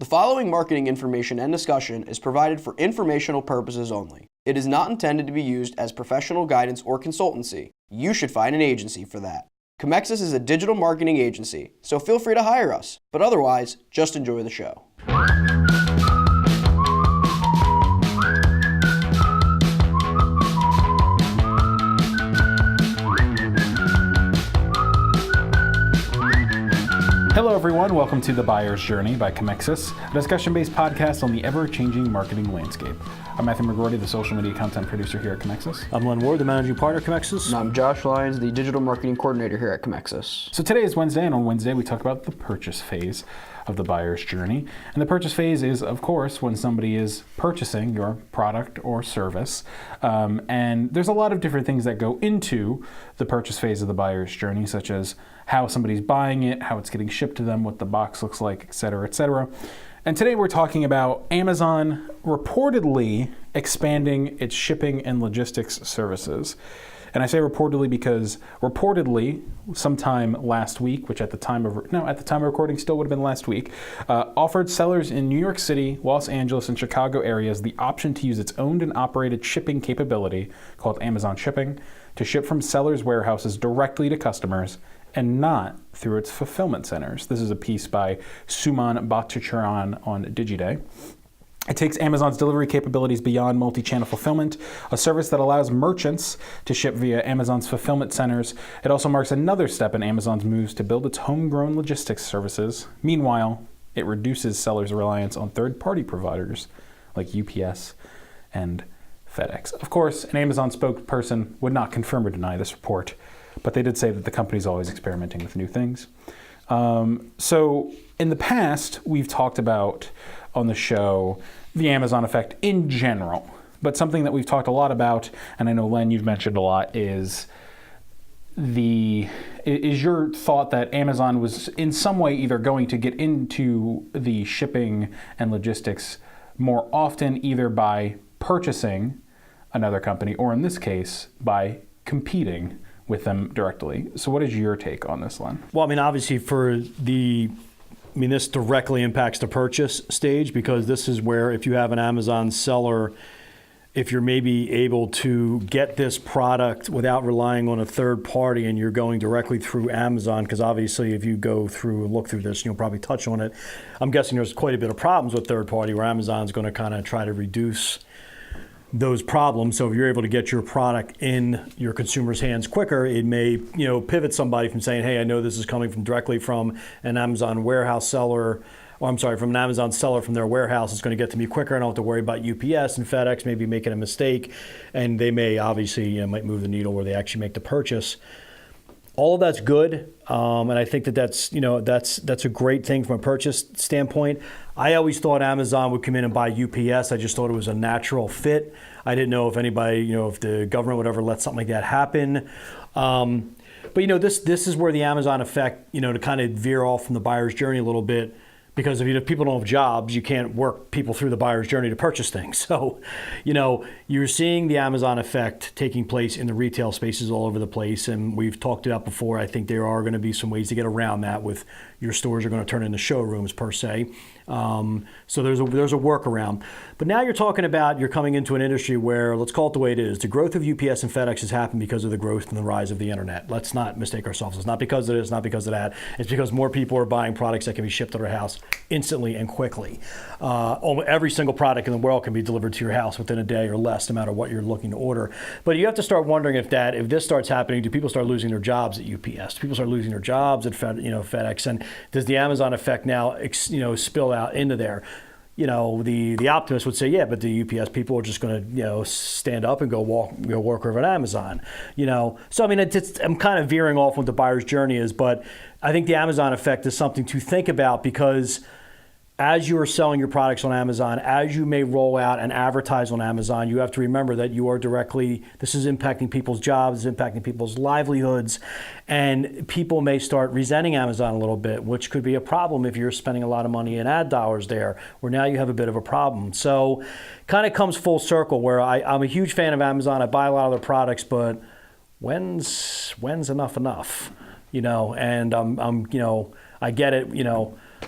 The following marketing information and discussion is provided for informational purposes only. It is not intended to be used as professional guidance or consultancy. You should find an agency for that. Comexis is a digital marketing agency, so feel free to hire us. But otherwise, just enjoy the show. Hello everyone, welcome to The Buyer's Journey by Comexis, a discussion-based podcast on the ever-changing marketing landscape. I'm Matthew McGroarty, the social media content producer here at Comexis. I'm Len Ward, the managing partner at Comexis. And I'm Josh Lyons, the digital marketing coordinator here at Comexis. So today is Wednesday, and on Wednesday we talk about the purchase phase of the buyer's journey. And the purchase phase is, of course, when somebody is purchasing your product or service. And there's a lot of different things that go into the purchase phase of the buyer's journey, such as how somebody's buying it, how it's getting shipped to them, what the box looks like, et cetera, et cetera. And today we're talking about Amazon reportedly expanding its shipping and logistics services. And I say reportedly because reportedly sometime last week, which at the time of recording still would have been last week, offered sellers in New York City, Los Angeles, and Chicago areas the option to use its owned and operated shipping capability called Amazon Shipping to ship from sellers' warehouses directly to customers and not through its fulfillment centers. This is a piece by Suman Bhattacharyan on Digiday. It takes Amazon's delivery capabilities beyond multi-channel fulfillment, a service that allows merchants to ship via Amazon's fulfillment centers. It also marks another step in Amazon's moves to build its homegrown logistics services. Meanwhile, it reduces sellers' reliance on third-party providers like UPS and FedEx. Of course, an Amazon spokesperson would not confirm or deny this report, but they did say that the company is always experimenting with new things. So in the past, we've talked about on the show the Amazon effect in general, but something that we've talked a lot about, and I know Len, you've mentioned a lot, is your thought that Amazon was in some way either going to get into the shipping and logistics more often, either by purchasing another company, or in this case, by competing with them directly. So what is your take on this, Len? Well, obviously this directly impacts the purchase stage, because this is where if you have an Amazon seller, if you're maybe able to get this product without relying on a third party and you're going directly through Amazon, because obviously if you go through and look through this, you'll probably touch on it. I'm guessing there's quite a bit of problems with third party where Amazon's going to kind of try to reduce those problems. So if you're able to get your product in your consumer's hands quicker, it may, pivot somebody from saying, hey, I know this is coming from directly from an Amazon warehouse seller, from an Amazon seller from their warehouse. It's going to get to me quicker. I don't have to worry about UPS and FedEx maybe making a mistake, and they may obviously might move the needle where they actually make the purchase. All of that's good, and I think that's a great thing from a purchase standpoint. I always thought Amazon would come in and buy UPS. I just thought it was a natural fit. I didn't know if anybody, if the government would ever let something like that happen. But this is where the Amazon effect, to kind of veer off from the buyer's journey a little bit. Because if people don't have jobs, you can't work people through the buyer's journey to purchase things. So, you're seeing the Amazon effect taking place in the retail spaces all over the place. And we've talked about before, I think there are going to be some ways to get around that with your stores are going to turn into showrooms per se. So there's a workaround. But now you're coming into an industry where, let's call it the way it is. The growth of UPS and FedEx has happened because of the growth and the rise of the internet. Let's not mistake ourselves. It's not because of this, not because of that. It's because more people are buying products that can be shipped to their house instantly and quickly. Almost every single product in the world can be delivered to your house within a day or less, no matter what you're looking to order. But you have to start wondering if this starts happening, do people start losing their jobs at UPS? Do people start losing their jobs at FedEx? And does the Amazon effect now spill out into there? The optimist would say, yeah, but the UPS people are just going to, stand up and go work over at Amazon. So I'm kind of veering off what the buyer's journey is, but I think the Amazon effect is something to think about, because as you are selling your products on Amazon, as you may roll out and advertise on Amazon, you have to remember that this is impacting people's jobs, it's impacting people's livelihoods, and people may start resenting Amazon a little bit, which could be a problem if you're spending a lot of money in ad dollars there, where now you have a bit of a problem. So kind of comes full circle where I'm a huge fan of Amazon. I buy a lot of their products, but when's enough? And I get it,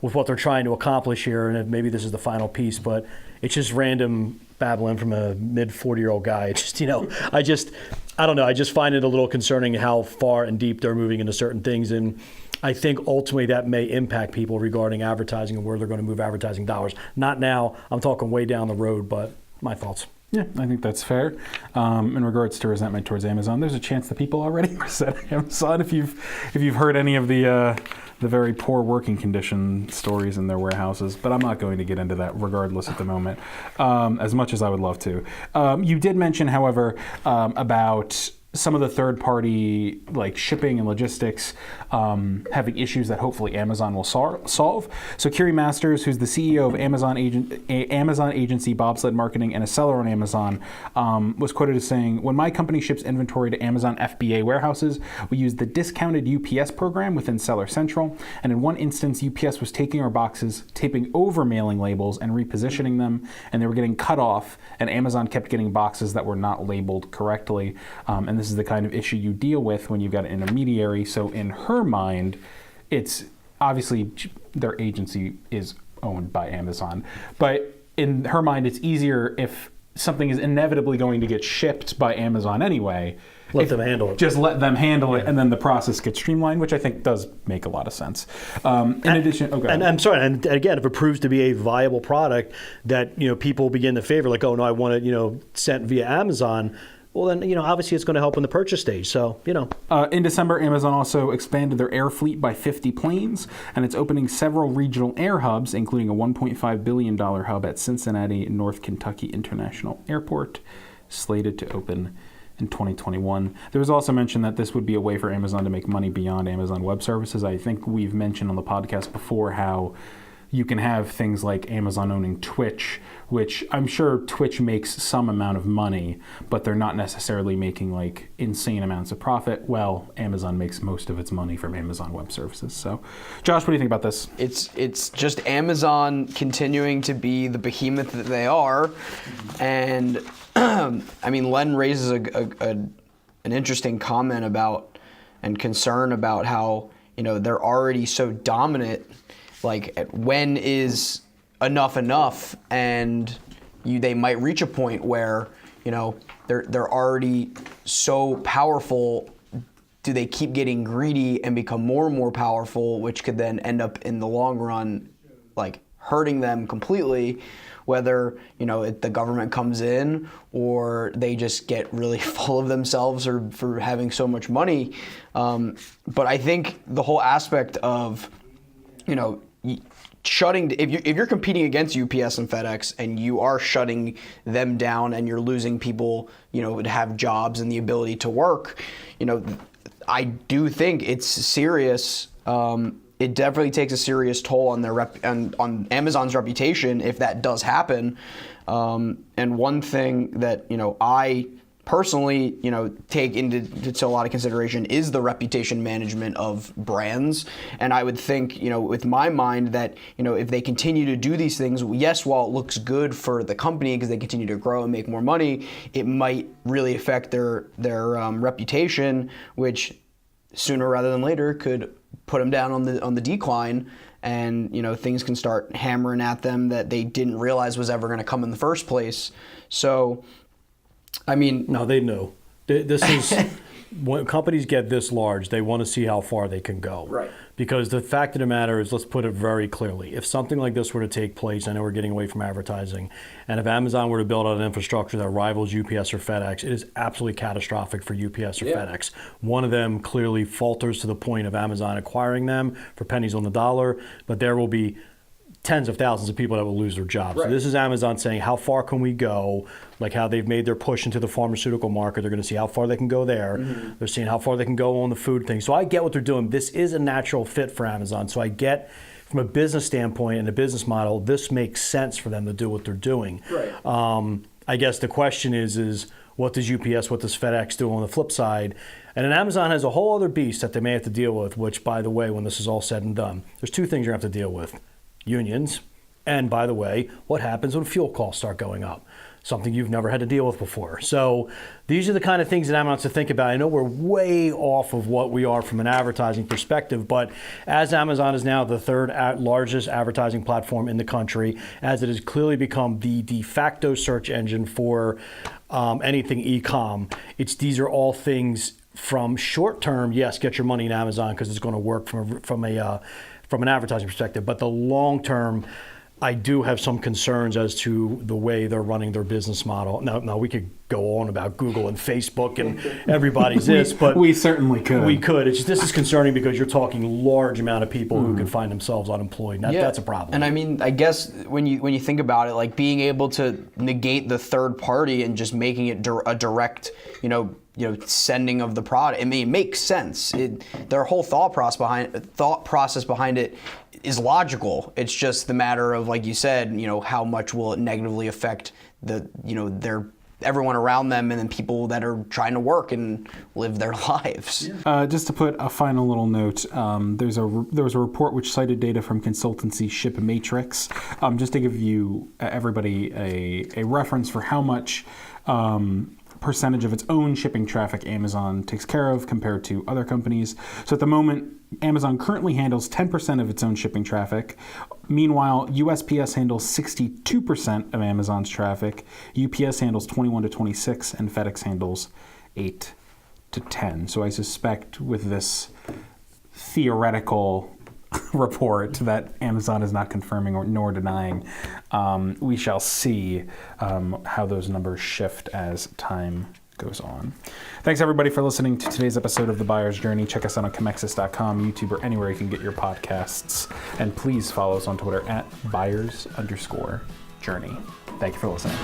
with what they're trying to accomplish here, and maybe this is the final piece, but it's just random babbling from a mid 40-year-old guy. It's just, I don't know. I just find it a little concerning how far and deep they're moving into certain things. And I think ultimately that may impact people regarding advertising and where they're going to move advertising dollars. Not now. I'm talking way down the road, but my thoughts. Yeah, I think that's fair. In regards to resentment towards Amazon, there's a chance that people already resent Amazon. If you've heard any of the very poor working condition stories in their warehouses, but I'm not going to get into that regardless at the moment, as much as I would love to. You did mention, however, about some of the third-party like shipping and logistics having issues that hopefully Amazon will solve. So Kiri Masters, who's the CEO of Amazon agency Bobsled Marketing and a seller on Amazon, was quoted as saying, "When my company ships inventory to Amazon FBA warehouses, we use the discounted UPS program within Seller Central. And in one instance, UPS was taking our boxes, taping over mailing labels and repositioning them, and they were getting cut off, and Amazon kept getting boxes that were not labeled correctly. And this is the kind of issue you deal with when you've got an intermediary." So in her mind, it's obviously their agency is owned by Amazon, but in her mind, it's easier if something is inevitably going to get shipped by Amazon anyway. Let them handle it. Just let them handle it, and then the process gets streamlined, which I think does make a lot of sense. In addition, and I'm sorry, and again, if it proves to be a viable product that people begin to favor, like, oh no, I want it sent via Amazon. Well, then, obviously it's going to help in the purchase stage. So, In December, Amazon also expanded their air fleet by 50 planes, and it's opening several regional air hubs, including a $1.5 billion hub at Cincinnati North Kentucky International Airport, slated to open in 2021. There was also mention that this would be a way for Amazon to make money beyond Amazon Web Services. I think we've mentioned on the podcast before how you can have things like Amazon owning Twitch, which I'm sure Twitch makes some amount of money, but they're not necessarily making like insane amounts of profit. Well, Amazon makes most of its money from Amazon Web Services. So, Josh, what do you think about this? It's just Amazon continuing to be the behemoth that they are, and I mean, Len raises an interesting comment about and concern about how they're already so dominant. Like, when is enough? And they might reach a point where they're already so powerful. Do they keep getting greedy and become more and more powerful, which could then end up in the long run like hurting them completely? Whether the government comes in or they just get really full of themselves or for having so much money. But I think the whole aspect of shutting, if you're competing against UPS and FedEx and you are shutting them down and you're losing people, to have jobs and the ability to work, I do think it's serious. It definitely takes a serious toll on their on Amazon's reputation if that does happen. And one thing that I personally, take into a lot of consideration is the reputation management of brands. And I would think, with my mind that, if they continue to do these things, yes, while it looks good for the company because they continue to grow and make more money, it might really affect their reputation, which sooner rather than later could put them down on the decline. And things can start hammering at them that they didn't realize was ever going to come in the first place. So, I mean, no, they know. This is when companies get this large, they want to see how far they can go. Right. Because the fact of the matter is, let's put it very clearly, if something like this were to take place, I know we're getting away from advertising, and if Amazon were to build out an infrastructure that rivals UPS or FedEx, it is absolutely catastrophic for UPS or FedEx. One of them clearly falters to the point of Amazon acquiring them for pennies on the dollar, but there will be tens of thousands of people that will lose their jobs. Right. So this is Amazon saying, how far can we go? Like how they've made their push into the pharmaceutical market. They're going to see how far they can go there. Mm-hmm. They're seeing how far they can go on the food thing. So I get what they're doing. This is a natural fit for Amazon. So I get from a business standpoint and a business model, this makes sense for them to do what they're doing. Right. I guess the question is what does UPS, what does FedEx do on the flip side? And then Amazon has a whole other beast that they may have to deal with, which, by the way, when this is all said and done, there's two things you're going to have to deal with. Unions, and by the way, what happens when fuel costs start going up? something you've never had to deal with before. So these are the kind of things that Amazon has to think about. I know we're way off of what we are from an advertising perspective, but as Amazon is now the third largest advertising platform in the country, as it has clearly become the de facto search engine for anything e-com, these are all things from short term, yes, get your money in Amazon because it's going to work from an advertising perspective, but the long term, I do have some concerns as to the way they're running their business model. Now we could go on about Google and Facebook and everybody's but we certainly could. We could. This is concerning because you're talking large amount of people who could find themselves unemployed. That's a problem. And I mean, I guess when you think about it, like being able to negate the third party and just making it a direct, sending of the product. I mean, it makes sense. Their whole thought process behind it is logical. It's just the matter of, like you said, how much will it negatively affect everyone around them and then people that are trying to work and live their lives. Just to put a final little note, there was a report which cited data from consultancy ShipMatrix, just to give you everybody a reference for how much percentage of its own shipping traffic Amazon takes care of compared to other companies. So at the moment, Amazon currently handles 10% of its own shipping traffic. Meanwhile, USPS handles 62% of Amazon's traffic, UPS handles 21 to 26, and FedEx handles 8 to 10. So I suspect with this theoretical report that Amazon is not confirming nor denying, we shall see how those numbers shift as time goes on. Thanks everybody for listening to today's episode of The Buyer's Journey. Check us out on Comexis.com, YouTube, or anywhere you can get your podcasts. And please follow us on Twitter at @buyers_journey. Thank you for listening.